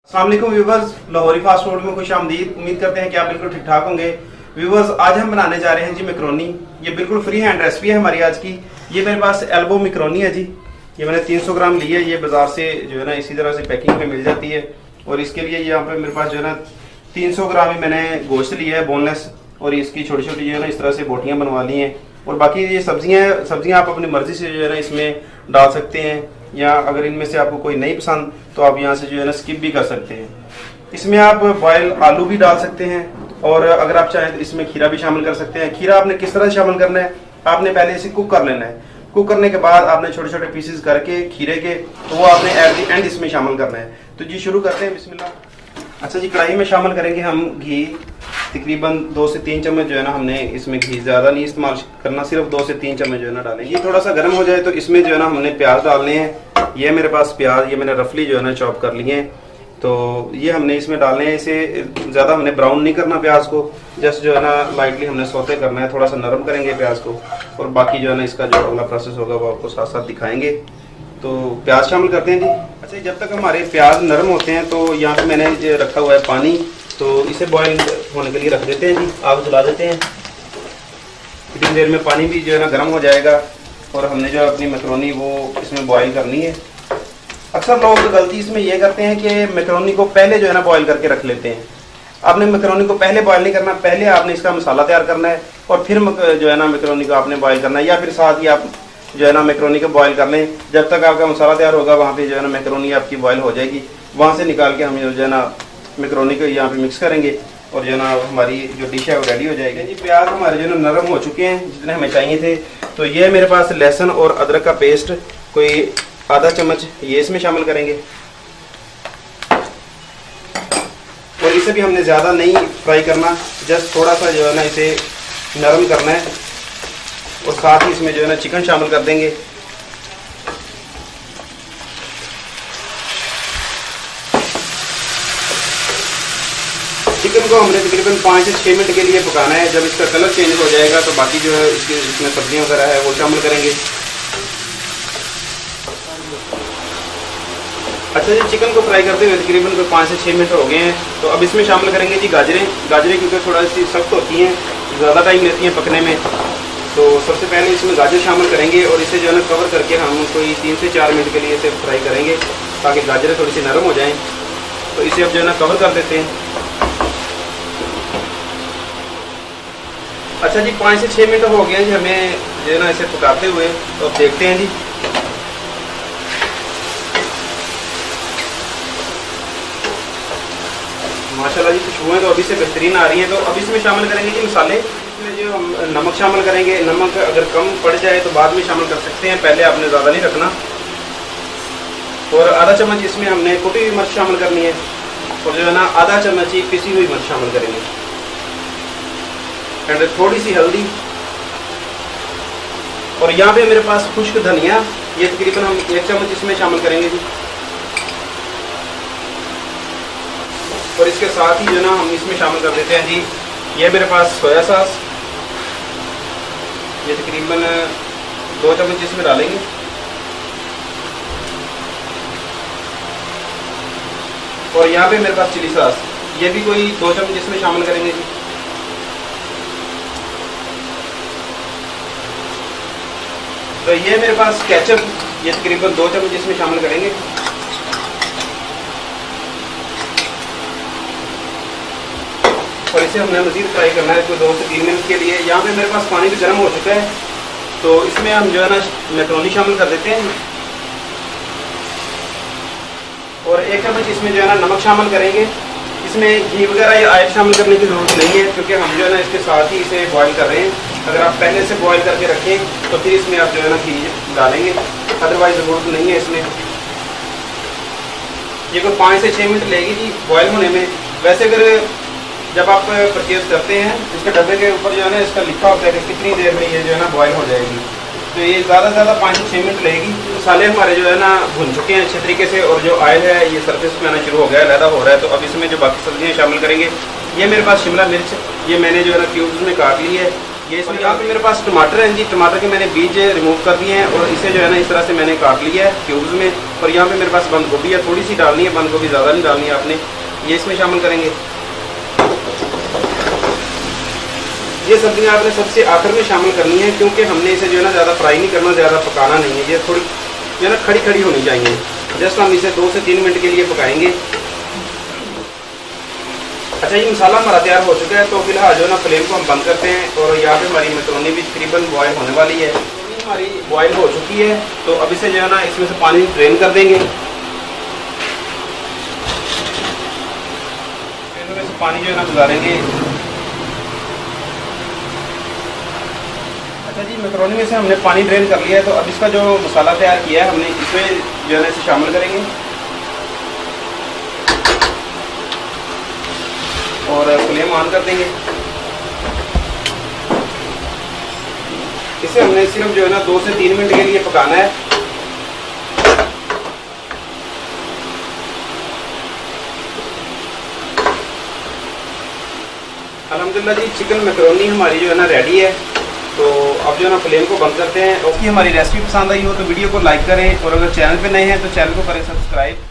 अस्सलाम वालेकुम viewers, Lahori fast food में खुश आमदीद। उम्मीद करते हैं कि आप बिल्कुल ठीक ठाक होंगे। व्यूवर्स, आज हम बनाने जा रहे हैं जी मैकरोनी। ये बिल्कुल फ्री हैंड रेसिपी है हमारी आज की। ये मेरे पास एल्बो मैकरोनी है जी। ये मैंने 300 ग्राम ली है। ये बाजार से जो है ना इसी तरह से पैकिंग में मिल जाती है। और इसके लिए यहाँ पे मेरे पास जो है ना 300 ग्राम ही मैंने गोश्त लिया है बोनलेस, और इसकी छोटी छोटी जो है ना इस तरह से बोटियाँ बनवा ली हैं। और बाकी ये सब्जियाँ आप अपनी मर्जी से जो है ना इसमें डाल सकते हैं, या अगर इनमें से आपको कोई नहीं पसंद तो आप यहाँ से जो है ना स्किप भी कर सकते हैं। इसमें आप बॉयल आलू भी डाल सकते हैं, और अगर आप चाहें तो इसमें खीरा भी शामिल कर सकते हैं। खीरा आपने किस तरह शामिल करना है, आपने पहले इसे कुक कर लेना है। कुक करने के बाद आपने छोटे छोटे पीसेस करके खीरे के, तो वो आपने एट द एंड इसमें शामिल करना है। तो जी शुरू करते हैं, बिस्मिल्लाह। अच्छा जी, कढ़ाई में शामिल करेंगे हम घी। तकरीबन 2 से 3 चम्मच जो है ना हमने इसमें घी, ज़्यादा नहीं इस्तेमाल करना, सिर्फ 2 से 3 चम्मच जो है ना डालेंगे। ये थोड़ा सा गर्म हो जाए तो इसमें जो है ना हमने प्याज डालने हैं। ये मेरे पास प्याज, ये मैंने रफली जो है ना चॉप कर लिए हैं। तो ये हमने इसमें डालने हैं। इसे ज़्यादा हमने ब्राउन नहीं करना प्याज को, जस्ट जो है ना लाइटली हमने सौते करना है, थोड़ा सा नरम करेंगे प्याज को। और बाकी जो है ना इसका जो अगला प्रोसेस होगा वो आपको साथ साथ दिखाएंगे। तो प्याज शामिल करते हैं जी। अच्छा, जब तक हमारे प्याज नरम होते हैं तो यहाँ पे मैंने जो रखा हुआ है पानी, तो इसे बॉईल होने के लिए रख देते हैं जी। आग जला देते हैं। इतनी देर में पानी भी जो है ना गर्म हो जाएगा, और हमने जो अपनी मैकरोनी वो इसमें बॉईल करनी है। अक्सर लोग गलती इसमें यह करते हैं कि मैकरोनी को पहले जो है ना बॉईल करके रख लेते हैं। आपने मैकरोनी को पहले बॉईल नहीं करना, पहले आपने इसका मसाला तैयार करना है और फिर जो है ना मैकरोनी को आपने बॉईल करना है, या फिर साथ ही आप जो है ना मैकरोनी को बॉईल कर लें। जब तक आपका मसाला तैयार होगा वहाँ पे जो है ना मैकरोनी आपकी बॉईल हो जाएगी। वहाँ से निकाल के हम जो है ना मैकरोनी को यहाँ पे मिक्स करेंगे, और जो है ना हमारी जो डिश है वो रेडी हो जाएगी जी। प्याज हमारे जो है ना नरम हो चुके हैं जितने हमें चाहिए थे। तो ये मेरे पास लहसुन और अदरक का पेस्ट कोई आधा चम्मच ये इसमें शामिल करेंगे। और इसे भी हमने ज़्यादा नहीं फ्राई करना, जस्ट थोड़ा सा जो है ना इसे नरम करना है। और साथ ही इसमें जो है ना चिकन शामिल कर देंगे। चिकन को हमने तकरीबन 5 से 6 मिनट के लिए पकाना है। जब इसका कलर चेंज हो जाएगा तो बाकी जो है इसमें सब्जियां वगैरह है वो शामिल करेंगे। अच्छा जी, चिकन को फ्राई करते हुए तकरीबन 5 से 6 मिनट हो गए हैं। तो अब इसमें शामिल करेंगे जी गाजरें। गाजरें क्योंकि थोड़ा सी सख्त होती हैं, ज़्यादा टाइम लेती हैं पकने में। तो सबसे पहले इसमें गाजर शामिल करेंगे, और इसे जो है ना कवर करके हम कोई 3 से 4 मिनट के लिए इसे फ्राई करेंगे ताकि गाजरें थोड़ी सी नरम हो जाएँ। तो इसे अब जो है ना कवर कर देते हैं। अच्छा जी, 5 से 6 मिनट हो गए हैं जी हमें जो है ना इसे पकाते हुए। तो अब देखते हैं जी। माशाल्लाह जी, खुशबुएं तो अभी से बेहतरीन आ रही हैं। तो अब इसमें शामिल करेंगे जी मसाले। इसमें जो हम नमक शामिल करेंगे। नमक अगर कम पड़ जाए तो बाद में शामिल कर सकते हैं, पहले आपने ज़्यादा नहीं रखना। और आधा चम्मच इसमें हमने कुटी हुई मिर्च शामिल करनी है, और जो है ना आधा चम्मच ही पिसी हुई मिर्च शामिल करेंगे। एंड थोड़ी सी हल्दी। और यहाँ पे मेरे पास खुश्क धनिया, ये तकरीबन हम 1 चम्मच इसमें शामिल करेंगे जी। और इसके साथ ही जो ना हम इसमें शामिल कर देते हैं जी, ये मेरे पास सोया सॉस, ये तकरीबन 2 चम्मच इसमें डालेंगे। और यहाँ पे मेरे पास चिली सॉस, ये भी कोई 2 चम्मच इसमें शामिल करेंगे जी। तो ये मेरे पास केचप, ये तकरीबन 2 चम्मच इसमें शामिल करेंगे। और इसे हमने मज़ीद फ्राई करना है, इसको 2 से 3 मिनट के लिए। यहाँ पे मेरे पास पानी भी गर्म हो चुका है, तो इसमें हम जो है ना मैकरोनी शामिल कर देते हैं। और 1 चम्मच इसमें जो है ना नमक शामिल करेंगे। इसमें घी वगैरह या ऑयल शामिल करने की ज़रूरत नहीं है, क्योंकि हम जो है ना इसके साथ ही इसे बॉईल कर रहे हैं। अगर आप पहले से बॉईल करके रखें तो फिर इसमें आप जो है ना घी डालेंगे, अदरवाइज ज़रूरत नहीं है इसमें। ये कोई 5 से 6 मिनट लगेगी जी बॉईल होने में। वैसे अगर जब आप परचेज करते हैं, इसके डब्बे के ऊपर जो है ना इसका लिखा होता है कि कितनी देर में ये जो है ना बॉईल हो जाएगी। तो ये ज़्यादा से ज़्यादा 5 से 6 मिनट लगेगी। मसाले हमारे जो है ना भुन चुके हैं अच्छे तरीके से, और जो ऑयल है ये सरफेस पे आना शुरू हो गया है, लैदा हो रहा है। तो अब इसमें जो बाकी सब्जियाँ शामिल करेंगे, ये मेरे पास शिमला मिर्च, ये मैंने जो है ना क्यूब्स में काट ली है। ये इसमें यहाँ पे मेरे पास टमाटर हैं जी, टमाटर के मैंने बीज रिमूव कर दिए हैं और इसे जो है ना इस तरह से मैंने काट लिया है क्यूब्स में। और यहाँ पे मेरे पास बंद गोभी है, थोड़ी सी डालनी है बंद गोभी, ज़्यादा नहीं डालनी है आपने। ये इसमें शामिल करेंगे। ये सब्जियाँ आपने सबसे आखिर में शामिल करनी है क्योंकि हमने इसे जो है ना ज़्यादा फ्राई नहीं करना, ज़्यादा पकाना नहीं है। ये थोड़ी जो है ना खड़ी खड़ी होनी चाहिए। जस्ट हम इसे 2 से 3 मिनट के लिए पकाएंगे। अच्छा, ये मसाला हमारा तैयार हो चुका है, तो फिलहाल जो है ना फ्लेम को हम बंद करते हैं। और यहाँ पे हमारी मैक्रोनी भी तकरीबन बॉयल होने वाली है। हमारी बॉयल हो चुकी है, तो अब इसे जो है ना इसमें से पानी ड्रेन कर देंगे। पानी जो है ना गुजारेंगे। अच्छा जी, मैक्रोनी में से हमने पानी ड्रेन कर लिया है, तो अब इसका जो मसाला तैयार किया है हमने इसमें जो है ना इसे शामिल करेंगे और फ्लेम ऑन कर देंगे। इसे हमने सिर्फ जो है ना 2 से 3 मिनट के लिए पकाना है। अल्हम्दुलिल्लाह जी, चिकन मैक्रोनी हमारी जो है ना रेडी है। तो अब जो है ना फ्लेम को बंद करते हैं। और हमारी रेसिपी पसंद आई हो तो वीडियो को लाइक करें और अगर चैनल पे नए हैं तो चैनल को करें सब्सक्राइब।